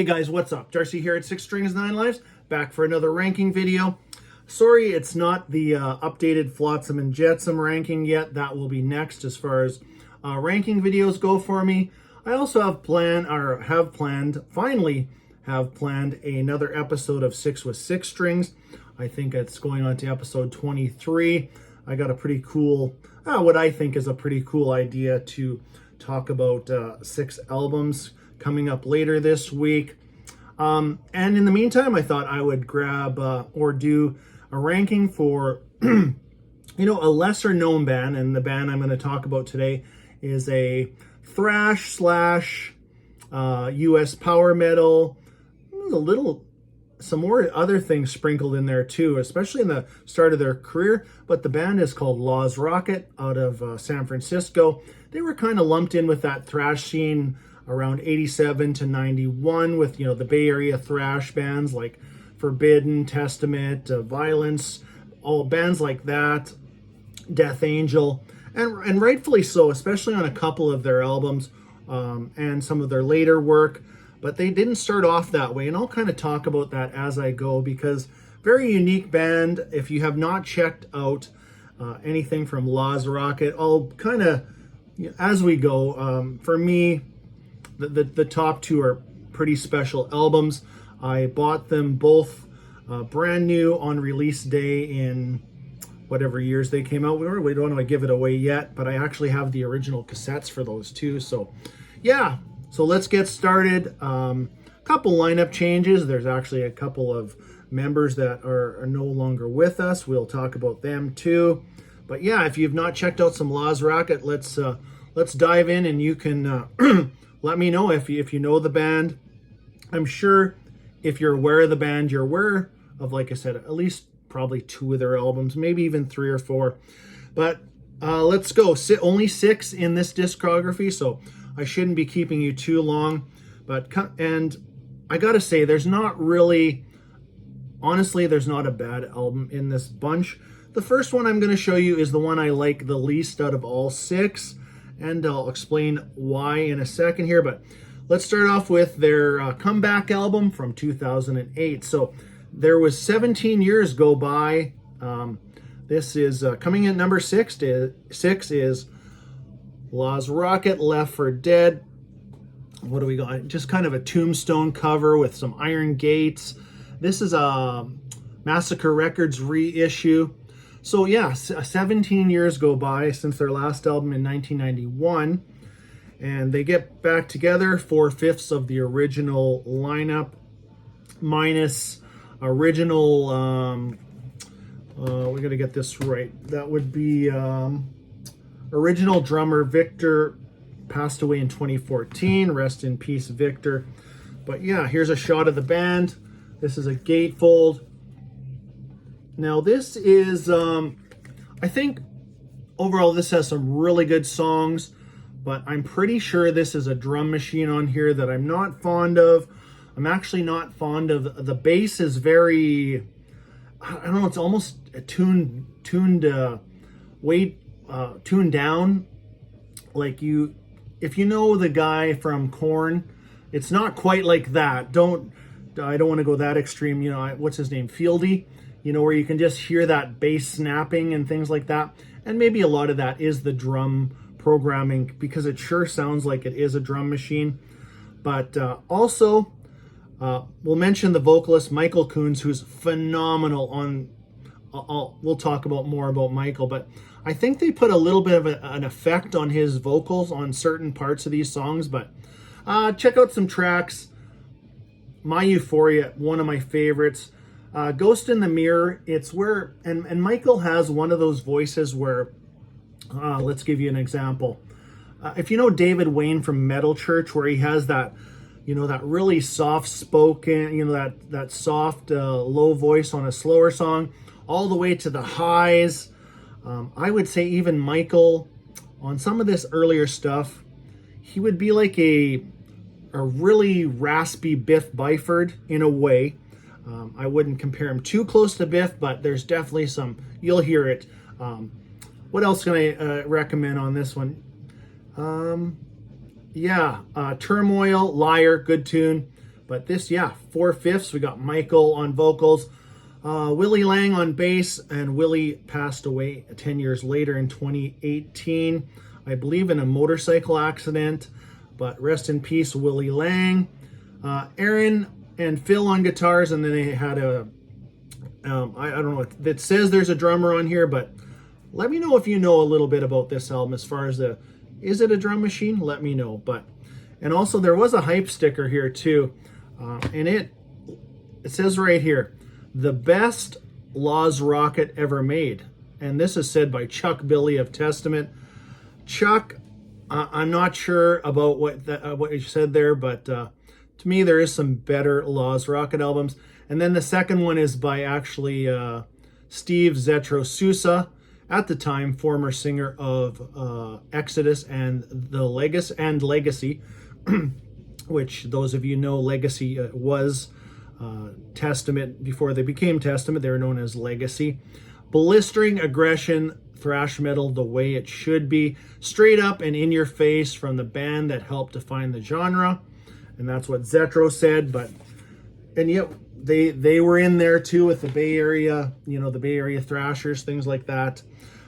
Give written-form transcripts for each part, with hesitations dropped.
Hey guys, what's up? Darcy here at 6 Strings 9 Lives, back for another ranking video. Sorry, it's not the updated Flotsam and Jetsam ranking yet. That will be next as far as ranking videos go for me. I also finally have planned another episode of 6 with 6 Strings. I think it's going on to episode 23. I got a pretty cool, what I think is a pretty cool idea to talk about 6 albums coming up later this week. And in the meantime, I thought I would grab or do a ranking for, a lesser known band. And the band I'm going to talk about today is a thrash slash US power metal. Some more other things sprinkled in there too, especially in the start of their career. But the band is called Lääz Rockit out of San Francisco. They were kind of lumped in with that thrash scene around 87 to 91 with, the Bay Area thrash bands like Forbidden, Testament, Violence, all bands like that, Death Angel, and rightfully so, especially on a couple of their albums and some of their later work. But they didn't start off that way, and I'll kind of talk about that as I go, because very unique band. If you have not checked out anything from Lääz Rockit, I'll kind of, as we go, for me, the top two are pretty special albums. I bought them both brand new on release day in whatever years they came out. We don't want to give it away yet, but I actually have the original cassettes for those too. So yeah, so let's get started. Couple lineup changes. There's actually a couple of members that are no longer with us. We'll talk about them too. But yeah, if you've not checked out some Lääz Rockit, let's dive in, and you can let me know if you know the band. I'm sure if you're aware of the band, you're aware of, like I said, at least probably 2 of their albums, maybe even 3 or 4. But let's go. Only 6 in this discography, so I shouldn't be keeping you too long. And I gotta say, there's not a bad album in this bunch. The first one I'm going to show you is the one I like the least out of all 6. And I'll explain why in a second here. But let's start off with their comeback album from 2008. So there was 17 years go by. This is coming in number 6. 6 is Lääz Rockit, Left for Dead. What do we got? Just kind of a tombstone cover with some iron gates. This is a Massacre Records reissue. So yeah, 17 years go by since their last album in 1991, and they get back together, 4/5 of the original lineup, minus original, we gotta get this right, that would be original drummer Victor, passed away in 2014, rest in peace Victor. But yeah, here's a shot of the band. This is a gatefold. Now this is, I think overall this has some really good songs, but I'm pretty sure this is a drum machine on here that I'm not fond of. I'm actually not fond of, the bass is very, I don't know, it's almost tuned down. Like if you know the guy from Korn, it's not quite like that. I don't want to go that extreme. What's his name? Fieldy. Where you can just hear that bass snapping and things like that. And maybe a lot of that is the drum programming, because it sure sounds like it is a drum machine. But also, we'll mention the vocalist, Michael Coons, who's phenomenal on, we'll talk about more about Michael, but I think they put a little bit of an effect on his vocals on certain parts of these songs. But check out some tracks. My Euphoria, one of my favorites. Ghost in the Mirror, it's where, and Michael has one of those voices where, let's give you an example. If you know David Wayne from Metal Church, where he has that, that really soft spoken, that soft, low voice on a slower song, all the way to the highs. I would say even Michael, on some of this earlier stuff, he would be like a really raspy Biff Byford in a way. I wouldn't compare him too close to Biff, but there's definitely some, you'll hear it. What else can I recommend on this one? Turmoil, Liar, good tune. But this, yeah, 4/5. We got Michael on vocals, Willie Lang on bass, and Willie passed away 10 years later in 2018, I believe in a motorcycle accident, but rest in peace, Willie Lang. Aaron and Phil on guitars, and then they had a, I don't know, it says there's a drummer on here, but let me know if you know a little bit about this album as far as is it a drum machine? Let me know. And also there was a hype sticker here too, and it says right here, the best Lääz Rockit ever made. And this is said by Chuck Billy of Testament. Chuck, I'm not sure about what you said there, but to me there is some better Lääz Rockit albums. And then the second one is by actually Steve Zetro Sousa, at the time former singer of Exodus and Legacy, which those of you know, Legacy was Testament. Before they became Testament, they were known as Legacy. Blistering aggression, thrash metal the way it should be, straight up and in your face from the band that helped define the genre. And that's what Zetro said. And yet they were in there too with the Bay Area, the Bay Area thrashers, things like that.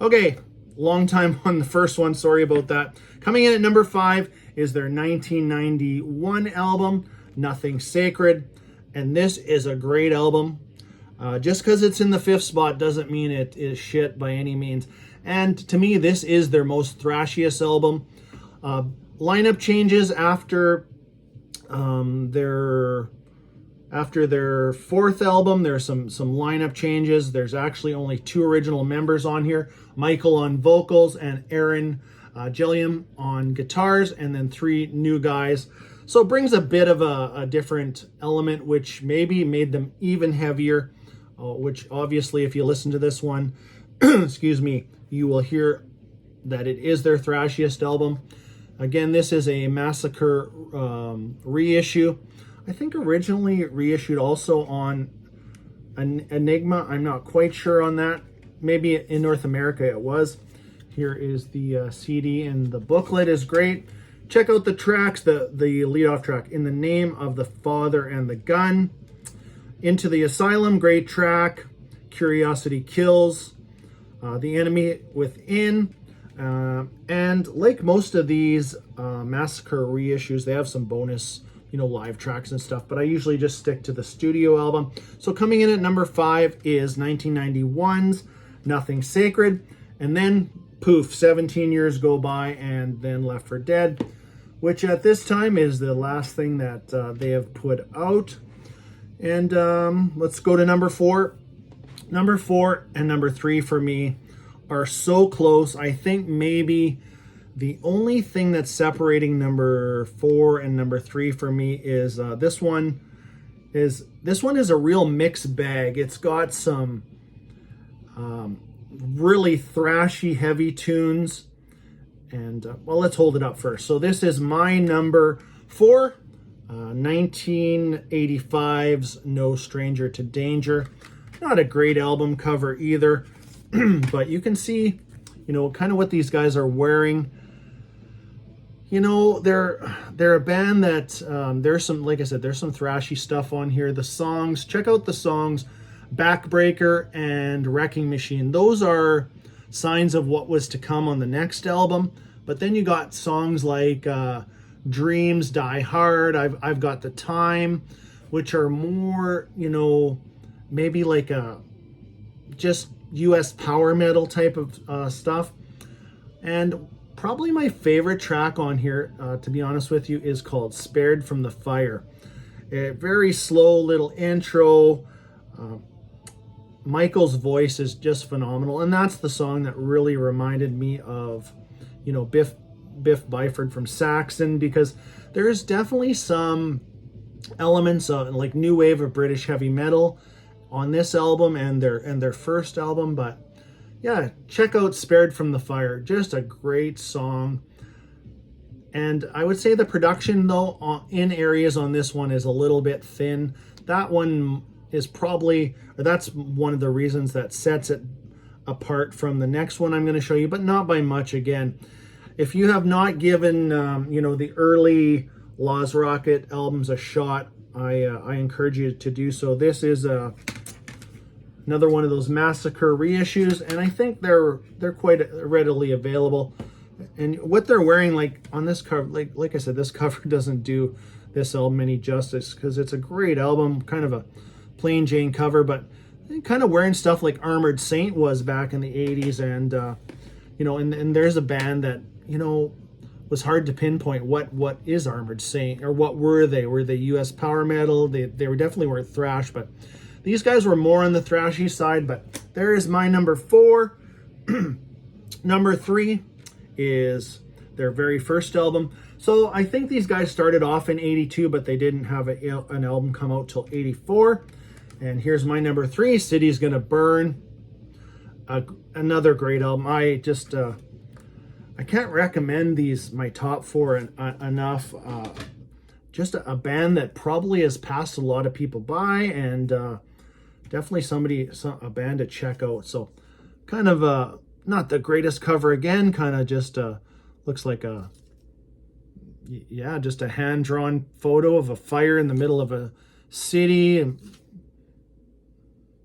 Okay, long time on the first one, sorry about that. Coming in at number 5 is their 1991 album, Nothing Sacred. And this is a great album. Just because it's in the 5th spot doesn't mean it is shit by any means. And to me, this is their most thrashiest album. Lineup changes after their 4th album. There's some lineup changes. There's actually only 2 original members on here, Michael on vocals and Aaron Gilliam on guitars, and then 3 new guys. So it brings a bit of a different element, which maybe made them even heavier, which obviously if you listen to this one, excuse me, you will hear that it is their thrashiest album. Again, this is a Massacre reissue. I think originally reissued also on Enigma. I'm not quite sure on that. Maybe in North America it was. Here is the CD, and the booklet is great. Check out the tracks, the lead-off track, In the Name of the Father and the Gun. Into the Asylum, great track. Curiosity Kills. The Enemy Within. And like most of these Massacre reissues, they have some bonus live tracks and stuff, but I usually just stick to the studio album. So coming in at number 5 is 1991's Nothing Sacred, and then poof, 17 years go by, and then Left for Dead, which at this time is the last thing that they have put out. And let's go to number 4. Number 4 and number 3 for me are so close. I think maybe the only thing that's separating number 4 and number 3 for me is this one is a real mixed bag. It's got some really thrashy, heavy tunes, and well, let's hold it up first. So this is my number 4, 1985's No Stranger to Danger. Not a great album cover either, but you can see, kind of what these guys are wearing. They're a band that there's some, like I said, there's some thrashy stuff on here. The songs, check out the songs, Backbreaker and Wrecking Machine. Those are signs of what was to come on the next album. But then you got songs like Dreams, Die Hard, I've Got the Time, which are more, maybe like a just US power metal type of stuff. And probably my favorite track on here, to be honest with you, is called Spared from the Fire. A very slow little intro. Michael's voice is just phenomenal, and that's the song that really reminded me of, Biff Byford from Saxon, because there's definitely some elements of like new wave of British heavy metal on this album and their first album. But yeah, check out Spared from the Fire. Just a great song. And I would say the production, though, in areas on this one is a little bit thin. That one is probably, or that's one of the reasons that sets it apart from the next one I'm going to show you, but not by much. Again, if you have not given, the early Lääz Rockit albums a shot, I encourage you to do so. This is another one of those Massacre reissues, and I think they're quite readily available. And what they're wearing, like on this cover, like I said, this cover doesn't do this album any justice because it's a great album, kind of a plain Jane cover, but kind of wearing stuff like Armored Saint was back in the 80s. And you know, and there's a band that, you know, was hard to pinpoint what is Armored Saint, or what were they? Were they US power metal? They were definitely weren't thrash, but these guys were more on the thrashy side. But there is my number 4. Number 3 is their very first album. So I think these guys started off in 82, but they didn't have an album come out till 84. And here's my number 3, City's Gonna Burn. Another great album. I just I can't recommend these, my top 4 enough. Just a band that probably has passed a lot of people by, and definitely a band to check out. So kind of not the greatest cover again, kind of just looks like just a hand-drawn photo of a fire in the middle of a city and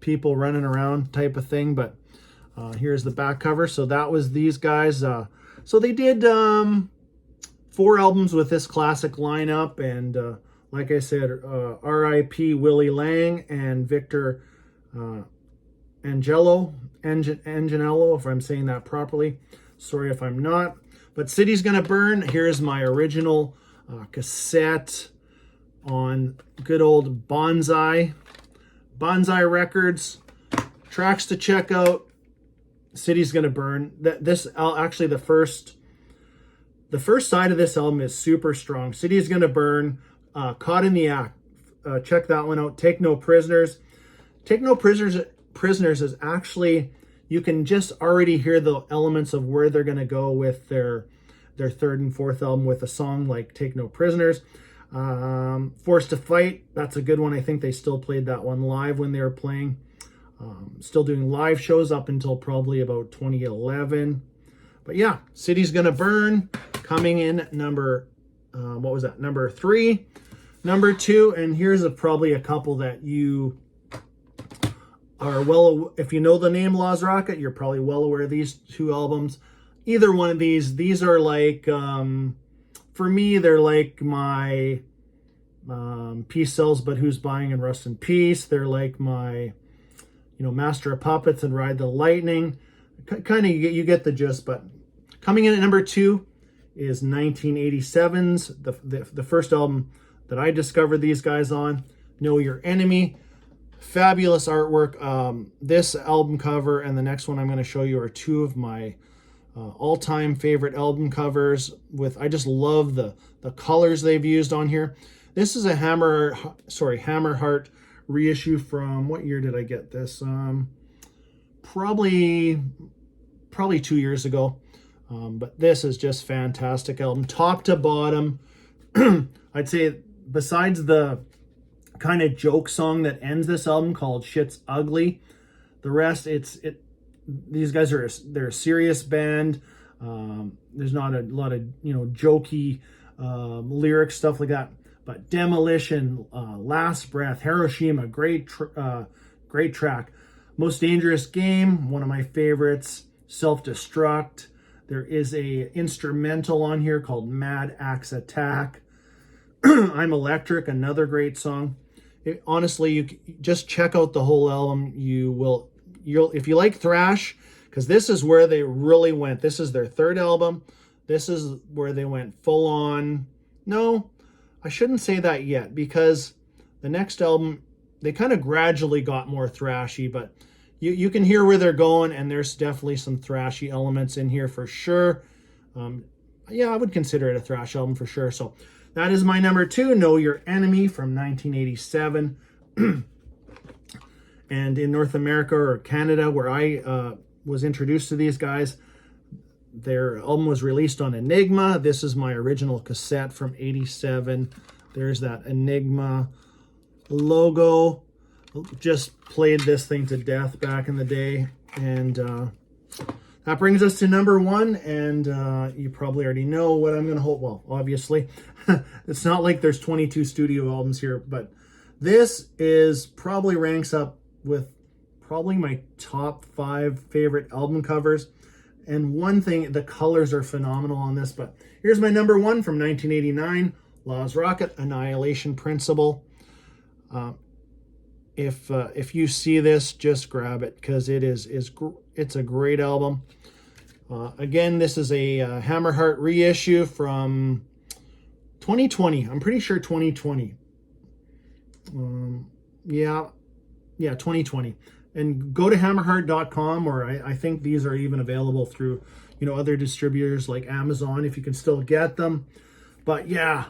people running around type of thing. But here's the back cover. So that was these guys. So they did 4 albums with this classic lineup, and like I said, R.I.P. Willie Lang and Victor Angelello, if I'm saying that properly. Sorry if I'm not. But City's Gonna Burn, here's my original cassette on good old Bonsai Records. Tracks to check out, City's Gonna Burn. This actually the first side of this album is super strong. City's Gonna Burn, Caught in the Act. Check that one out. Take No Prisoners. Take No Prisoners is actually, you can just already hear the elements of where they're gonna go with their third and fourth album with a song like Take No Prisoners. Forced to Fight, that's a good one. I think they still played that one live when they were playing. Still doing live shows up until probably about 2011. But yeah, City's Gonna Burn coming in number, number 3. Number 2, and here's probably a couple that you are if you know the name Lääz Rockit, you're probably well aware of these 2 albums. Either one of these are like, for me, they're like my Peace Sells But Who's Buying and Rust in Peace. They're like my, Master of Puppets and Ride the Lightning. Kind of, you get the gist. But coming in at number 2 is 1987's, the first album that I discovered these guys on, Know Your Enemy. Fabulous artwork. This album cover and the next one I'm going to show you are 2 of my all-time favorite album covers. I just love the colors they've used on here. This is a Hammerheart reissue from, what year did I get this? Probably 2 years ago. But this is just fantastic album, top to bottom. I'd say besides the kind of joke song that ends this album called Shit's Ugly, the rest, these guys they're a serious band. There's not a lot of jokey lyric stuff like that. But Demolition, Last Breath, Hiroshima, great track. Most Dangerous Game, one of my favorites. Self-Destruct. There is a instrumental on here called Mad Axe Attack. I'm Electric, another great song. Honestly, you just check out the whole album. You'll if you like thrash, because this is where they really went. This is their third album. This is where they went full on. No, I shouldn't say that yet, because the next album, they kind of gradually got more thrashy, but you can hear where they're going, and there's definitely some thrashy elements in here for sure. Yeah, I would consider it a thrash album for sure. So that is my number 2, Know Your Enemy from 1987. And in North America or Canada, where I was introduced to these guys, their album was released on Enigma. This is my original cassette from 87. There's that Enigma logo. Just played this thing to death back in the day. And that brings us to number 1, and you probably already know what I'm going to hold. Well, obviously, it's not like there's 22 studio albums here, but this is probably ranks up with probably my top 5 favorite album covers. And one thing, the colors are phenomenal on this, but here's my number 1 from 1989, Lääz Rockit, Annihilation Principle. If you see this, just grab it, because it's a great album. Again, this is a Hammerheart reissue from 2020. I'm pretty sure 2020. Yeah, 2020. And go to hammerheart.com, or I think these are even available through, other distributors like Amazon, if you can still get them. But yeah,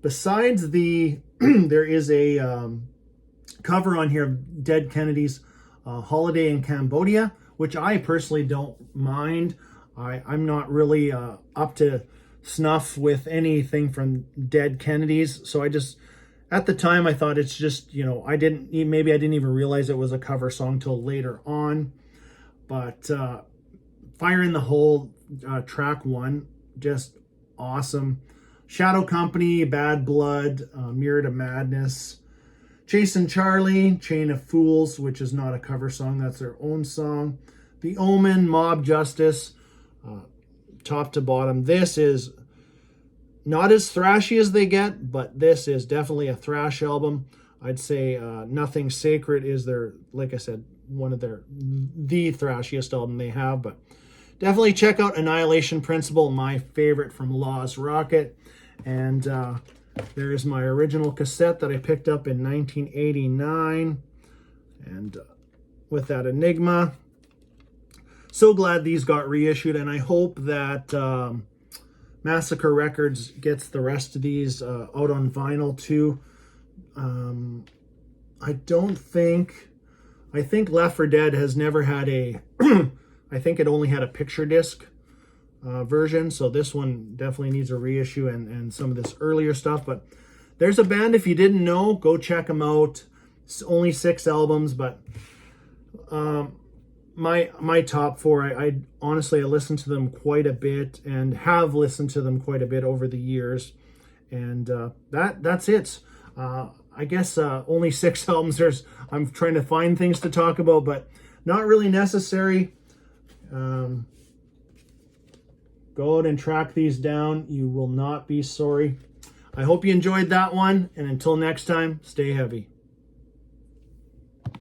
besides there is a cover on here of Dead Kennedys' Holiday in Cambodia, which I personally don't mind. I'm not really up to snuff with anything from Dead Kennedys, so at the time I thought it's just, I didn't even realize it was a cover song till later on. But Fire in the Hole, track 1, just awesome. Shadow Company, Bad Blood, Mirror to Madness, Chasing Charlie, Chain of Fools, which is not a cover song, that's their own song. The Omen, Mob Justice, top to bottom. This is not as thrashy as they get, but this is definitely a thrash album. I'd say Nothing Sacred is like I said, one of the thrashiest album they have, but definitely check out Annihilation Principle, my favorite from Lääz Rockit. And there's my original cassette that I picked up in 1989, and with that Enigma. So glad these got reissued, and I hope that Massacre Records gets the rest of these out on vinyl too. I think Left 4 Dead has never had I think it only had a picture disc version, so this one definitely needs a reissue, and some of this earlier stuff. But there's a band, if you didn't know, go check them out. It's only 6 albums, but my top 4, I honestly listened to them quite a bit, and have listened to them quite a bit over the years, and that's it. I guess only 6 albums. I'm trying to find things to talk about, but not really necessary. Go out and track these down. You will not be sorry. I hope you enjoyed that one, and until next time, stay heavy.